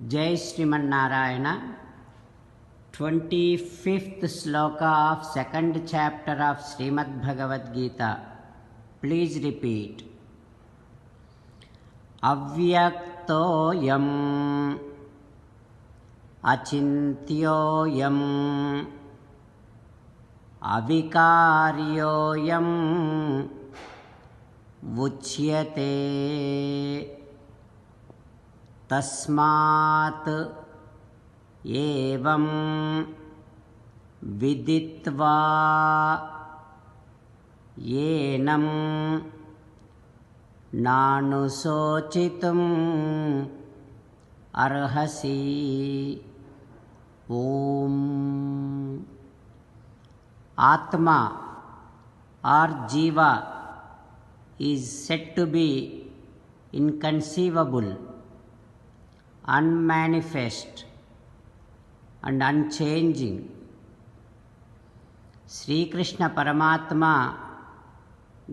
Jai Srimanarayana. 25th sloka of second chapter of Srimad Bhagavad Gita. Please repeat. Avyaktoyam achintyoyam avikaryoyam vuchyate tasmat एवं विदित्वा येनं नानुशोचितुम् अर्हसि। ओम। Atma or Jiva is said to be inconceivable, unmanifest and unchanging. Sri Krishna Paramatma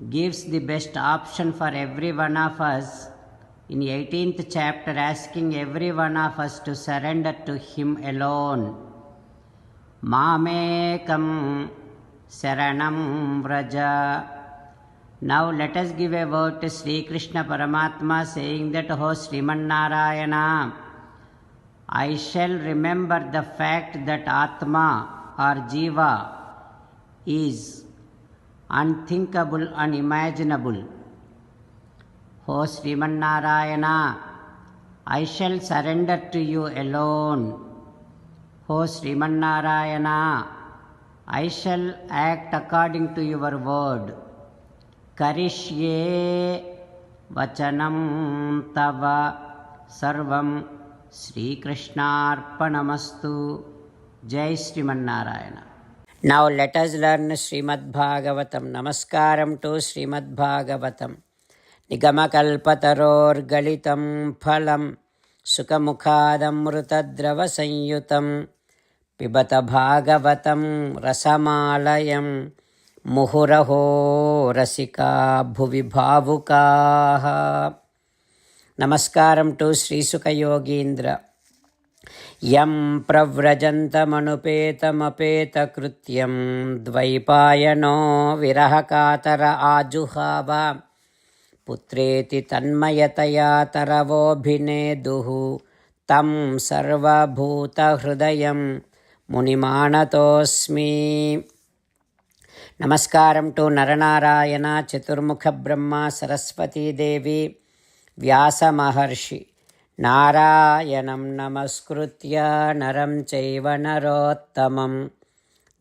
gives the best option for every one of us in 18th chapter, asking every one of us to surrender to Him alone. Mamekam Saranam Vraja. Now let us give a word to Sri Krishna Paramatma, saying that, O Sriman Narayana, I shall remember the fact that Atma or Jiva is unthinkable, unimaginable. O Sriman Narayana, I shall surrender to you alone. O Sriman Narayana, I shall act according to your word. Karishye vachanam tava sarvam Sri Krishnarpanamastu. Jai Sriman Narayana. Now let us learn Srimad Bhagavatam. Namaskaram to Srimad Bhagavatam. Nigamakalpataror galitam phalam sukamukhadamrutadrava sanyutam pibata bhagavatam rasamalayam muhuraho rasika bhuvi bhavukaha. Namaskaram to Sri Sukha Yogindra. Yam pravrajantamanupetamapeta krutyam dvaipayano virahakatara ajuhava putreti tanmayataya taravobhineduhu tam sarvabhuta hrudayam munimanatosmi. Namaskaram to Naranarayana, Chaturmukha Brahma, Saraswati Devi, Vyasa Maharshi. Narayanam namaskritya naram chaiva narottamam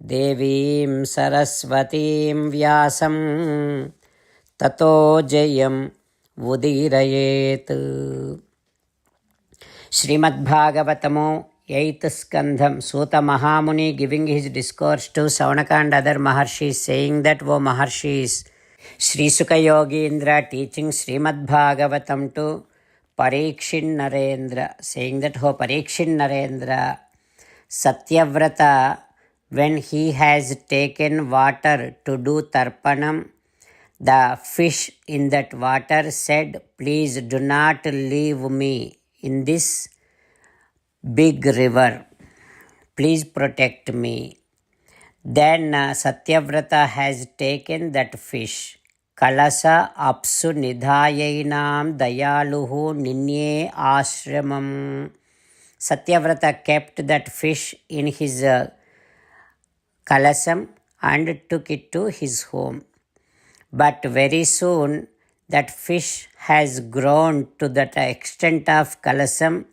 devim saraswatim vyasam tato jayam udirayet. Srimad Bhagavatamu 8th Skandham. Suta Mahamuni giving his discourse to Saunaka and other Maharshis, saying that, O Maharshis, Sri Sukha Yogindra teaching Srimad Bhagavatam to Parikshin Narendra, saying that, O Parikshin Narendra, Satyavrata, when he has taken water to do tarpanam, the fish in that water said, please do not leave me in this big river. Please protect me. Then Satyavrata has taken that fish. Kalasa apsu nidhayainam dayaluhu ninye ashramam. Satyavrata kept that fish in his kalasam and took it to his home. But very soon that fish has grown to that extent of kalasam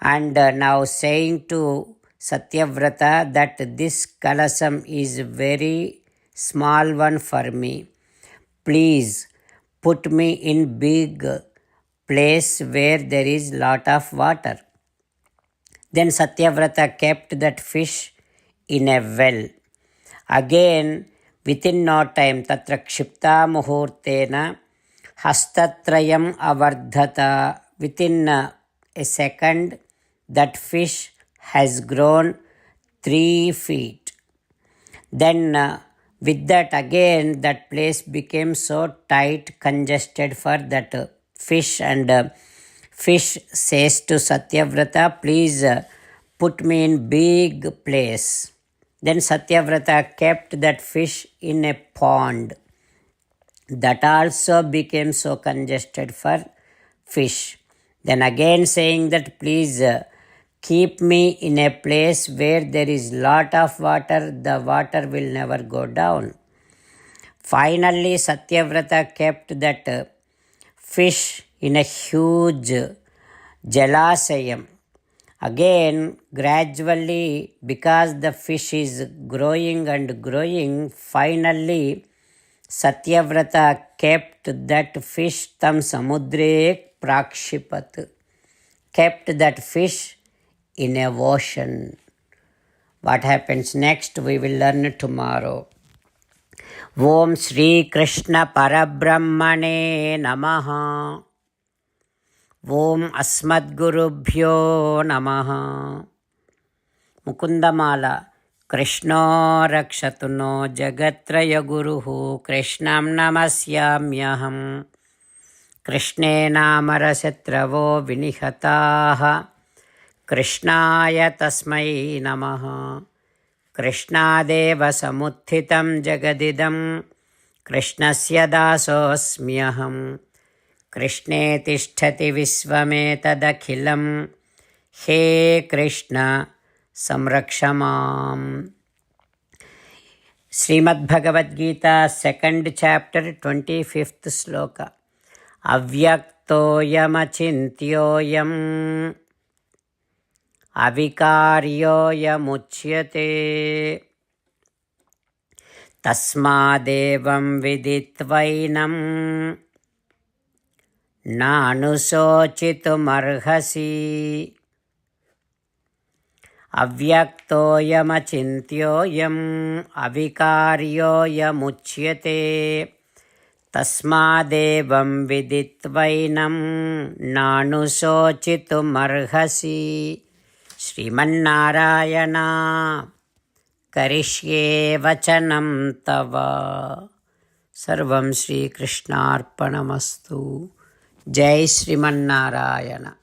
and now saying to Satyavrata that this kalasam is very small one for me. Please put me in big place where there is lot of water. Then Satyavrata kept that fish in a well. Again, within no time, tatra kshipta muhurtena hastatrayam avardhata. Within a second, that fish has grown 3 feet. Then with that again, that place became so tight, congested for that fish, and Fish says to Satyavrata, please put me in big place. Then Satyavrata kept that fish in a pond. That also became so congested for fish. Then again saying that please keep me in a place where there is lot of water, the water will never go down. Finally Satyavrata kept that fish in a huge jalasayam. Again, gradually, because the fish is growing and growing, finally Satyavrata kept that fish tam samudre prakshipat, kept that fish in a ocean. What happens next we will learn tomorrow. Om Shri Krishna Parabrahmane Namaha. Om Asmadgurubhyo Namaha. Mukundamala. Krishno rakshatu no jagatraya guruhu Krishnam namasyamyaham. Krishne namarasatravo vinihataha. Krishnaya tasmai namaha. Krishnadeva samuthitam jagadidam. Krishnasya dasosmyaham. Krishne tishtati visvametadakhilam. He Krishna samrakshamam. Srimad Bhagavad Gita, 2nd chapter, 25th sloka. Avyaktoyamachintyoyam avikaryoyamuchyate tasmadevam viditvainam nanusochitumarhasi. Avyaktoyamachintyoyam avikaryoyamuchyate tasmadevam viditvainam nanusochitumarhasi. Srimannarayana karishye vachanam tava. Sarvam Shri Krishnarpanamastu. Jai Srimannarayana.